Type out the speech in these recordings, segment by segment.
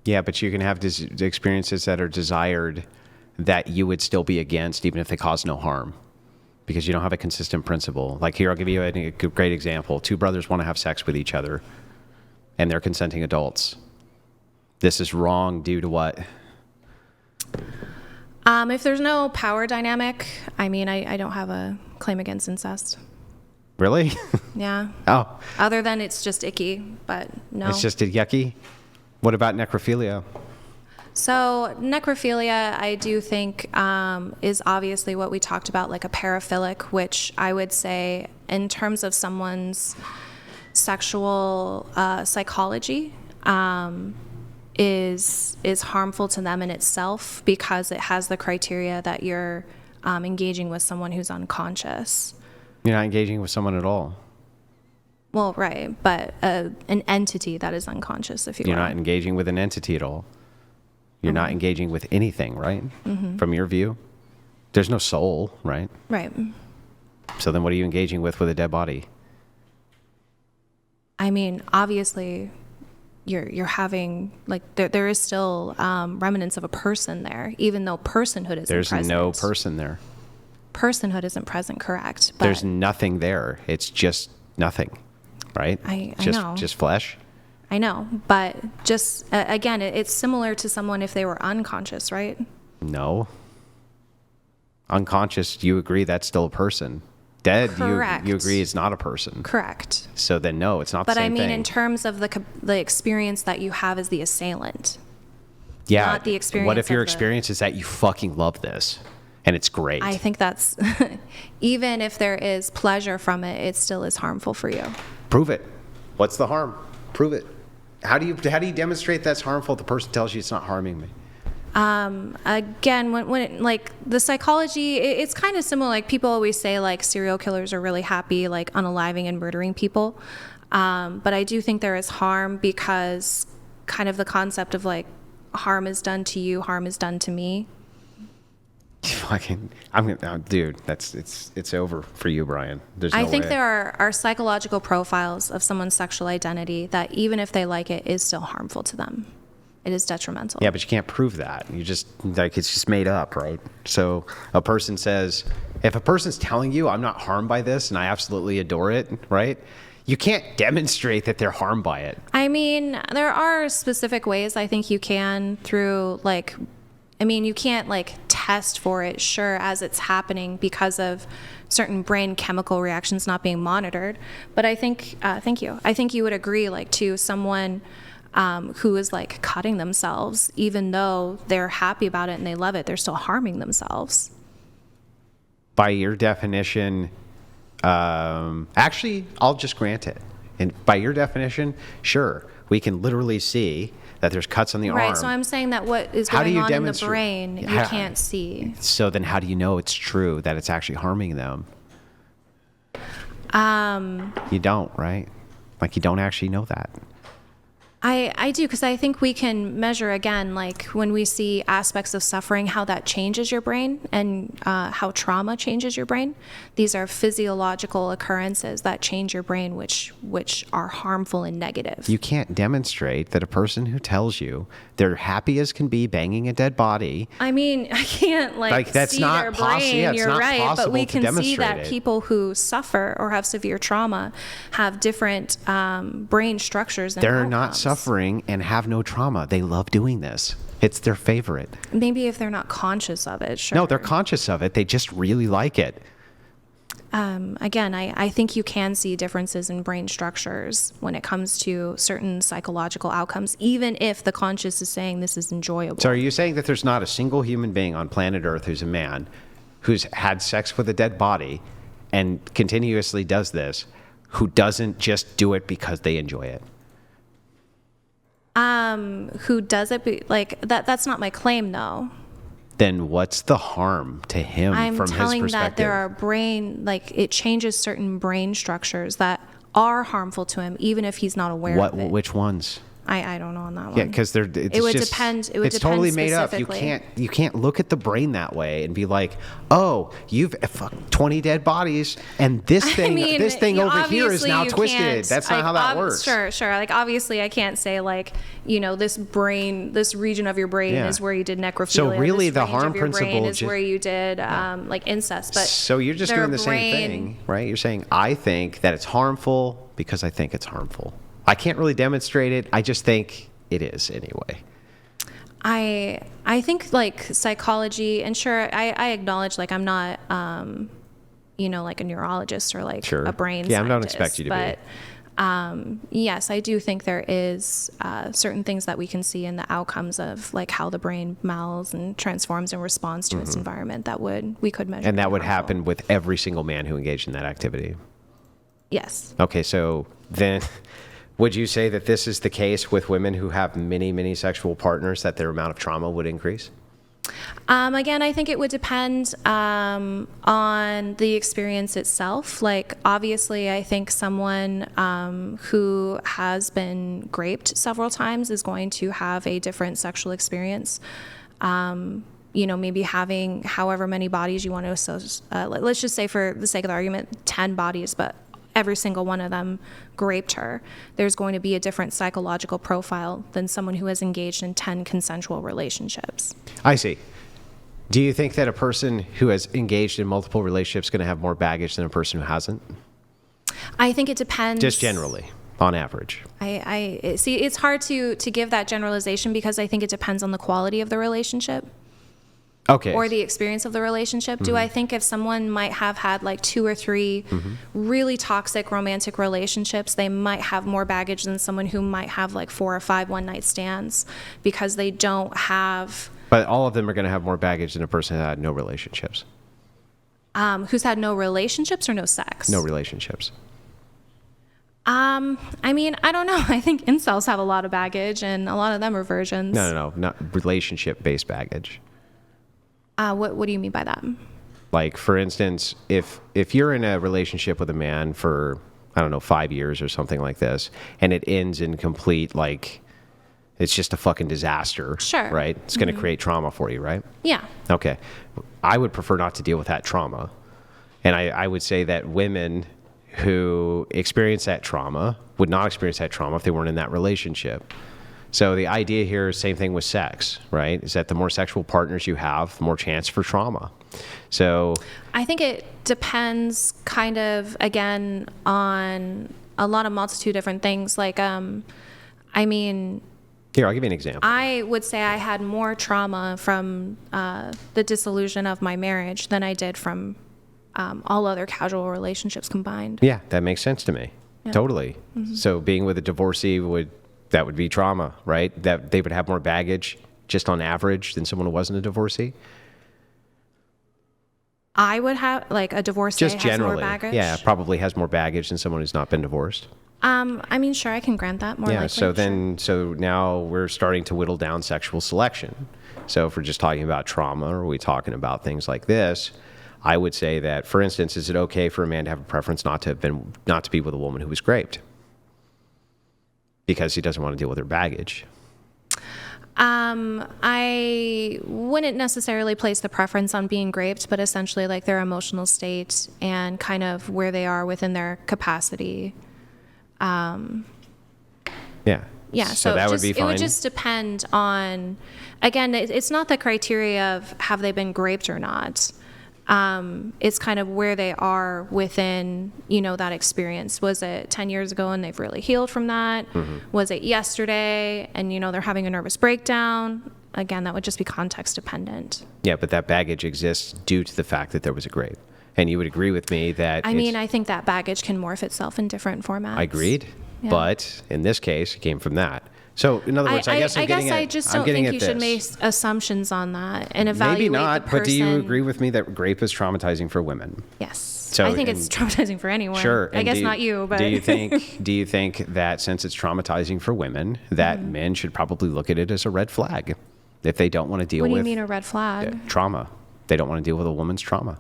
Yeah, but you can have experiences that are desired that you would still be against, even if they cause no harm, because you don't have a consistent principle. Like here, I'll give you a great example. Two brothers want to have sex with each other, and they're consenting adults. This is wrong due to what? If there's no power dynamic, I mean, I don't have a claim against incest. Really? Yeah. Oh. Other than it's just icky, but no. It's just yucky? What about necrophilia? So necrophilia, I do think, is obviously what we talked about, like a paraphilic, which I would say in terms of someone's sexual psychology is harmful to them in itself because it has the criteria that you're engaging with someone who's unconscious. You're not engaging with someone at all. Well, right, but an entity that is unconscious, if you will. You're not engaging with an entity at all. You're not engaging with anything, right? From your view? There's no soul, right? Right. So then what are you engaging with a dead body? I mean, obviously, you're having, like, there is still remnants of a person there, even though personhood isn't present. There's no person there. Personhood isn't present, correct. But there's nothing there. It's just nothing, right? I know. Just flesh? I know, but just, again, it's similar to someone if they were unconscious, right? No. Unconscious, you agree that's still a person. Dead, you agree it's not a person. Correct. So then no, it's not the same thing. But I mean in terms of the experience that you have as the assailant. Yeah. Not the experience. What if your experience is that you fucking love this and it's great? I think that's, even if there is pleasure from it, it still is harmful for you. Prove it. What's the harm? Prove it. How do you demonstrate that's harmful if the person tells you it's not harming me? Again, when it, like the psychology, it's kind of similar. Like people always say, like serial killers are really happy, like unaliving and murdering people. But I do think there is harm because kind of the concept of like harm is done to you, harm is done to me. Dude, it's over for you, Brian. There's no I think way. there are psychological profiles of someone's sexual identity that even if they like it, is still harmful to them. It is detrimental. Yeah, but you can't prove that. You just, like, it's just made up, right? So a person says, if a person's telling you I'm not harmed by this and I absolutely adore it, right? You can't demonstrate that they're harmed by it. I mean, there are specific ways I think you can through like, I mean, you can't like test for it, sure, as it's happening because of certain brain chemical reactions not being monitored. But I think, thank you. I think you would agree, like, to someone who is like cutting themselves, even though they're happy about it and they love it, they're still harming themselves. By your definition, actually, I'll just grant it. And by your definition, sure, we can literally see that there's cuts on the arm. Right, so I'm saying that what is going on in the brain, you can't see. So then how do you know it's true, that it's actually harming them? You don't, right? Like, you don't actually know that. I do, because I think we can measure, again, like when we see aspects of suffering, how that changes your brain and how trauma changes your brain. These are physiological occurrences that change your brain, which are harmful and negative. You can't demonstrate that a person who tells you they're happy as can be banging a dead body. I mean, I can't that's see not their possible. brain. Yeah, it's You're not right, but we can see that it. people who suffer or have severe trauma have different brain structures and they're outcomes. not suffering and have no trauma. They love doing this. It's their favorite. Maybe if they're not conscious of it, sure. No, they're conscious of it. They just really like it. Again, I think you can see differences in brain structures when it comes to certain psychological outcomes, even if the conscious is saying this is enjoyable. So are you saying that there's not a single human being on planet Earth who's a man who's had sex with a dead body and continuously does this, who doesn't just do it because they enjoy it? Who does it? Like that's not my claim, though. Then what's the harm to him from his perspective? I'm telling that there are it changes certain brain structures that are harmful to him, even if he's not aware of it. Which ones? I don't know on that one. Yeah, because it would depend. It would it's depend totally made up. specifically. You can't look at the brain that way and be like, oh, you've 20 dead bodies, and this thing over here is now twisted. That's not how that works. Sure. Like obviously, I can't say like this region of your brain is where you did necrophilia. So really, this the range harm of your brain principle is where you did like incest. But so you're just doing the same thing, right? You're saying I think that it's harmful because I think it's harmful. I can't really demonstrate it. I just think it is anyway. I think like psychology, and sure, I acknowledge like I'm not like a neurologist or like a brain scientist. Yeah, I don't expect you to be. Yes, I do think there is certain things that we can see in the outcomes of like how the brain melds and transforms in response to its environment that we could measure. And that would happen with every single man who engaged in that activity. Yes. Okay, so then would you say that this is the case with women who have many, many sexual partners, that their amount of trauma would increase? Again, I think it would depend on the experience itself. Like, obviously, I think someone who has been raped several times is going to have a different sexual experience. Maybe having however many bodies you want to associate. Let's just say, for the sake of the argument, 10 bodies, but every single one of them raped her. There's going to be a different psychological profile than someone who has engaged in 10 consensual relationships. I see. Do you think that a person who has engaged in multiple relationships is going to have more baggage than a person who hasn't? I think it depends. Just generally, on average. I see. It's hard to give that generalization because I think it depends on the quality of the relationship. Okay. Or the experience of the relationship. Do I think if someone might have had like 2 or 3 really toxic romantic relationships, they might have more baggage than someone who might have like 4 or 5 one-night stands because they don't have... But all of them are going to have more baggage than a person who had no relationships. Who's had no relationships or no sex? No relationships. I mean, I don't know. I think incels have a lot of baggage, and a lot of them are virgins. No, not relationship-based baggage. What do you mean by that? Like, for instance, if you're in a relationship with a man for, 5 years or something like this, and it ends in complete, like, it's just a fucking disaster. Sure. Right? It's going to create trauma for you, right? Yeah. Okay. I would prefer not to deal with that trauma. And I would say that women who experience that trauma would not experience that trauma if they weren't in that relationship. So the idea here is same thing with sex, right? Is that the more sexual partners you have, the more chance for trauma. So I think it depends kind of, again, on a lot of multitude of different things. Like, here, I'll give you an example. I would say I had more trauma from the dissolution of my marriage than I did from all other casual relationships combined. Yeah, that makes sense to me. Yeah. Totally. So being with a divorcee would be trauma, right? That they would have more baggage just on average than someone who wasn't a divorcee? I would have, like, a divorcee just has generally, more baggage? Yeah, probably has more baggage than someone who's not been divorced. Sure, I can grant that more likely. So now we're starting to whittle down sexual selection. So if we're just talking about trauma, or are we talking about things like this, I would say that, for instance, is it okay for a man to have a preference not to be with a woman who was raped? Because he doesn't want to deal with her baggage. I wouldn't necessarily place the preference on being raped, but essentially like their emotional state and kind of where they are within their capacity. Yeah. Yeah, so that would be fine. It would just depend on, again, it's not the criteria of have they been raped or not. It's kind of where they are within, that experience. Was it 10 years ago and they've really healed from that? Was it yesterday and, they're having a nervous breakdown? Again, that would just be context dependent. Yeah, but that baggage exists due to the fact that there was a rape. And you would agree with me that... I think that baggage can morph itself in different formats. I agreed. Yeah. But in this case, it came from that. So, in other words, I just don't think you should make assumptions on that and evaluate Maybe not, the person. But do you agree with me that rape is traumatizing for women? Yes. So, I think it's traumatizing for anyone. Sure. I guess not you, but... Do you think that since it's traumatizing for women, that men should probably look at it as a red flag if they don't want to deal with... What do you mean a red flag? Trauma. They don't want to deal with a woman's trauma.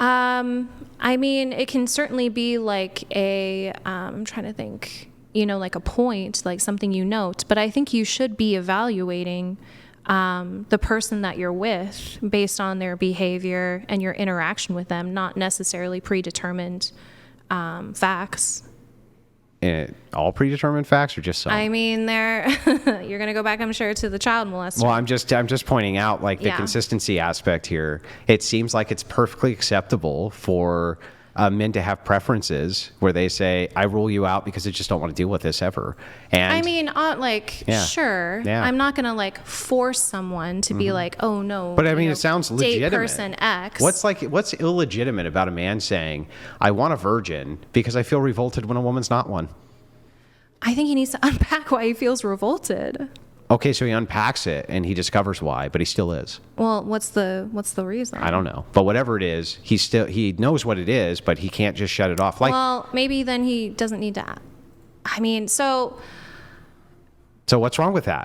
It can certainly be like I'm trying to think. like a point, like something you note, but I think you should be evaluating the person that you're with based on their behavior and your interaction with them, not necessarily predetermined facts. All predetermined facts or just some? I mean, you're going to go back, I'm sure, to the child molester. Well, I'm just pointing out like the consistency aspect here. It seems like it's perfectly acceptable for men to have preferences where they say, I rule you out because I just don't want to deal with this ever. And I mean, sure. Yeah. I'm not going to like force someone to be like, oh no. But I mean, it sounds legitimate. Date person X. What's illegitimate about a man saying, I want a virgin because I feel revolted when a woman's not one? I think he needs to unpack why he feels revolted. Okay, so he unpacks it and he discovers why, but he still is. Well, what's the reason? I don't know. But whatever it is, he knows what it is, but he can't just shut it off. Like, well, maybe then he doesn't need to. I mean, so what's wrong with that?